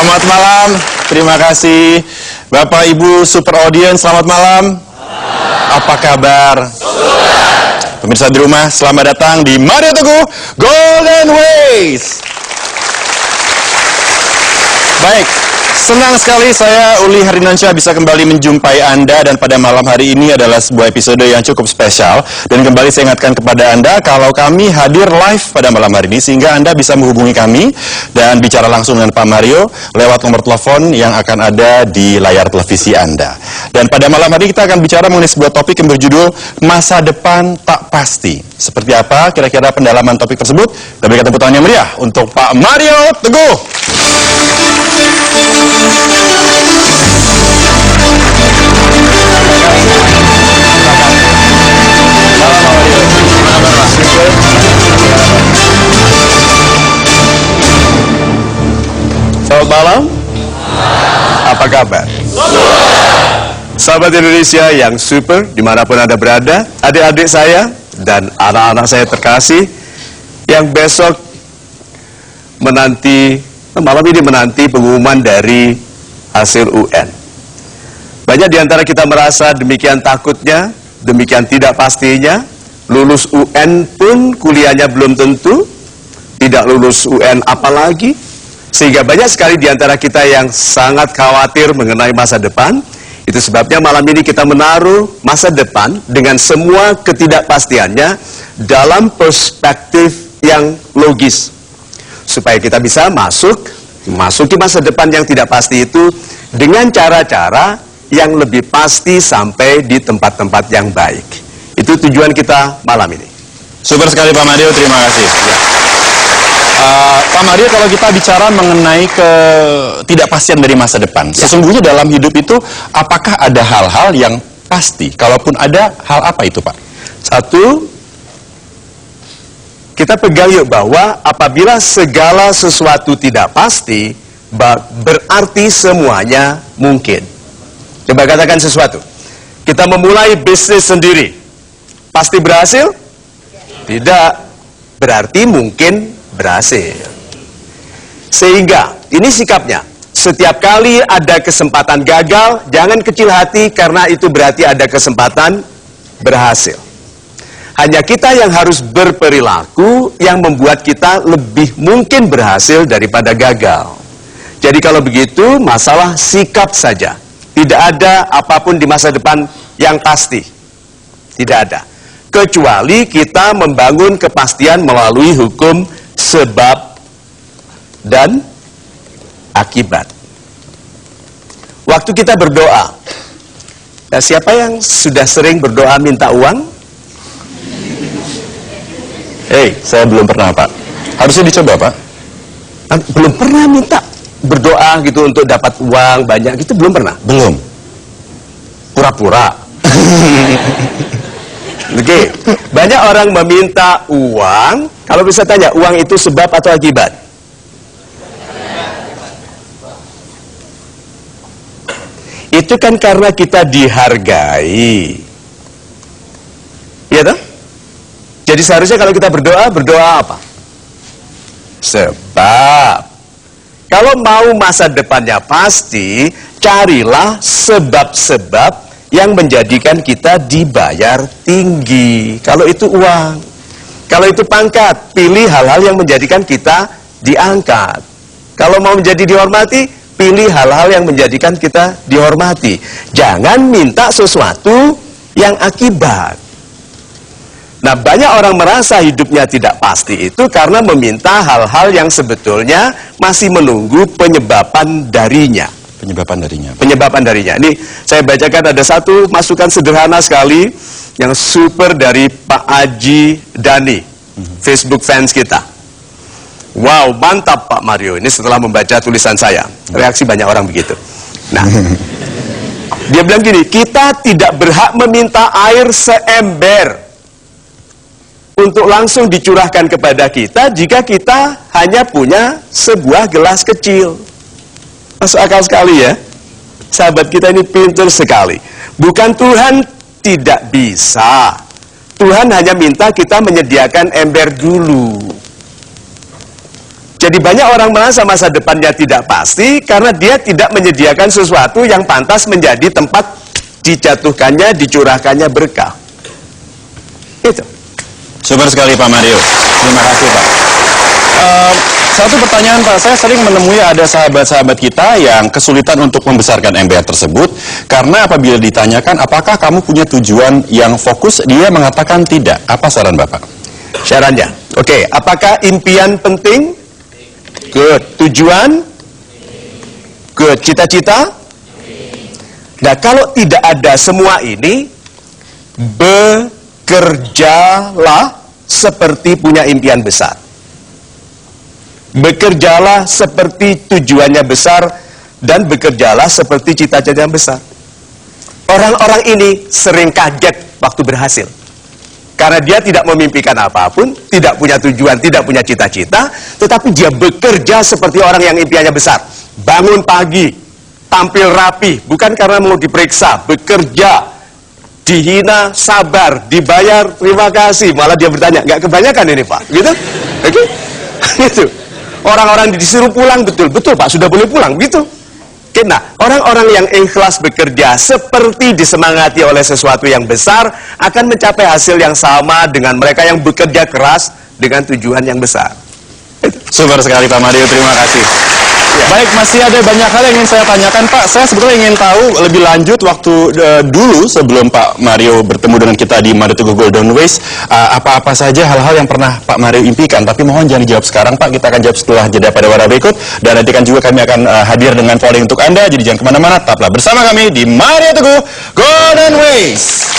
Selamat malam, terima kasih Bapak Ibu Super Audience, selamat malam. Apa kabar? Pemirsa di rumah, selamat datang di Mario Teguh Golden Ways. Baik, senang sekali saya Uli Hardinansyah bisa kembali menjumpai Anda, dan pada malam hari ini adalah sebuah episode yang cukup spesial. Dan kembali saya ingatkan kepada Anda kalau kami hadir live pada malam hari ini, sehingga Anda bisa menghubungi kami dan bicara langsung dengan Pak Mario lewat nomor telepon yang akan ada di layar televisi Anda. Dan pada malam hari kita akan bicara mengenai sebuah topik yang berjudul Masa Depan Tak Pasti. Seperti apa kira-kira pendalaman topik tersebut? Kita berikan tepuk tangan yang meriah untuk Pak Mario Teguh. Selamat malam. Apa kabar? Sahabat Indonesia yang super, dimanapun Anda berada, adik-adik saya dan anak-anak saya terkasih yang besok malam ini menanti pengumuman dari hasil UN. Banyak di antara kita merasa demikian takutnya, demikian tidak pastinya. Lulus UN pun kuliahnya belum tentu, tidak lulus UN apalagi. Sehingga banyak sekali di antara kita yang sangat khawatir mengenai masa depan. Itu sebabnya malam ini kita menaruh masa depan dengan semua ketidakpastiannya dalam perspektif yang logis. Supaya kita bisa memasuki masa depan yang tidak pasti itu dengan cara-cara yang lebih pasti sampai di tempat-tempat yang baik. Itu tujuan kita malam ini. Super sekali Pak Mario, terima kasih. Pak Mario, kalau kita bicara mengenai ketidakpastian dari masa depan, sesungguhnya dalam hidup itu apakah ada hal-hal yang pasti? Kalaupun ada, hal apa itu Pak? Satu, kita pegang yuk bahwa apabila segala sesuatu tidak pasti, berarti semuanya mungkin. Coba katakan sesuatu. Kita memulai bisnis sendiri. Pasti berhasil? Tidak. Berarti mungkin berhasil. Sehingga, ini sikapnya. Setiap kali ada kesempatan gagal, jangan kecil hati karena itu berarti ada kesempatan berhasil. Hanya kita yang harus berperilaku yang membuat kita lebih mungkin berhasil daripada gagal. Jadi kalau begitu, masalah sikap saja. Tidak ada apapun di masa depan yang pasti. Tidak ada. Kecuali kita membangun kepastian melalui hukum sebab dan akibat. Waktu kita berdoa, nah siapa yang sudah sering berdoa minta uang? Saya belum pernah Pak. Harusnya dicoba Pak. Belum pernah minta berdoa gitu untuk dapat uang banyak gitu, belum pernah? Belum. Pura-pura. Oke, banyak orang meminta uang. Kalau bisa tanya, uang itu sebab atau akibat? Itu kan karena kita dihargai. Iya toh? Jadi seharusnya kalau kita berdoa apa? Sebab. Kalau mau masa depannya pasti, carilah sebab-sebab yang menjadikan kita dibayar tinggi. Kalau itu uang, kalau itu pangkat, pilih hal-hal yang menjadikan kita diangkat. Kalau mau menjadi dihormati, pilih hal-hal yang menjadikan kita dihormati. Jangan minta sesuatu yang akibat. Nah, banyak orang merasa hidupnya tidak pasti itu karena meminta hal-hal yang sebetulnya masih menunggu penyebaban darinya. Penyebaban darinya. Ini saya bacakan, ada satu masukan sederhana sekali yang super dari Pak Aji Dani, Facebook fans kita. Wow, mantap Pak Mario. Ini setelah membaca tulisan saya. Reaksi banyak orang begitu. Nah, dia bilang gini, kita tidak berhak meminta air seember untuk langsung dicurahkan kepada kita jika kita hanya punya sebuah gelas kecil. Masuk akal sekali ya. Sahabat kita ini pintar sekali. Bukan Tuhan tidak bisa. Tuhan hanya minta kita menyediakan ember dulu. Jadi banyak orang merasa masa depannya tidak pasti karena dia tidak menyediakan sesuatu yang pantas menjadi tempat dijatuhkannya, dicurahkannya berkah. Itu. Super sekali Pak Mario. Terima kasih Pak. Satu pertanyaan Pak, saya sering menemui ada sahabat-sahabat kita yang kesulitan untuk membesarkan ember tersebut karena apabila ditanyakan apakah kamu punya tujuan yang fokus, dia mengatakan tidak. Apa saran Bapak? Sarannya, oke, apakah impian penting? Good. Tujuan? Good. Cita-cita? Nah, kalau tidak ada semua ini, bekerjalah seperti punya impian besar. Bekerjalah seperti tujuannya besar dan bekerjalah seperti cita-cita yang besar. Orang-orang ini sering kaget waktu berhasil. Karena dia tidak memimpikan apapun, tidak punya tujuan, tidak punya cita-cita, tetapi dia bekerja seperti orang yang impiannya besar. Bangun pagi, tampil rapi, bukan karena mau diperiksa, bekerja, dihina, sabar, dibayar, terima kasih. Malah dia bertanya, nggak kebanyakan ini Pak, gitu? Oke? Gitu. Orang-orang disuruh pulang, betul Pak, sudah boleh pulang, gitu. Nah, orang-orang yang ikhlas bekerja seperti disemangati oleh sesuatu yang besar akan mencapai hasil yang sama dengan mereka yang bekerja keras dengan tujuan yang besar. Super sekali Pak Mario, terima kasih. Ya. Baik, masih ada banyak hal yang ingin saya tanyakan Pak. Saya sebetulnya ingin tahu lebih lanjut waktu dulu sebelum Pak Mario bertemu dengan kita di Mario Teguh Golden Ways, apa-apa saja hal-hal yang pernah Pak Mario impikan. Tapi mohon jangan dijawab sekarang Pak, kita akan jawab setelah jeda pada warna berikut. Dan nanti kan juga kami akan hadir dengan polling untuk Anda, jadi jangan kemana-mana, tetaplah bersama kami di Mario Teguh Golden Ways.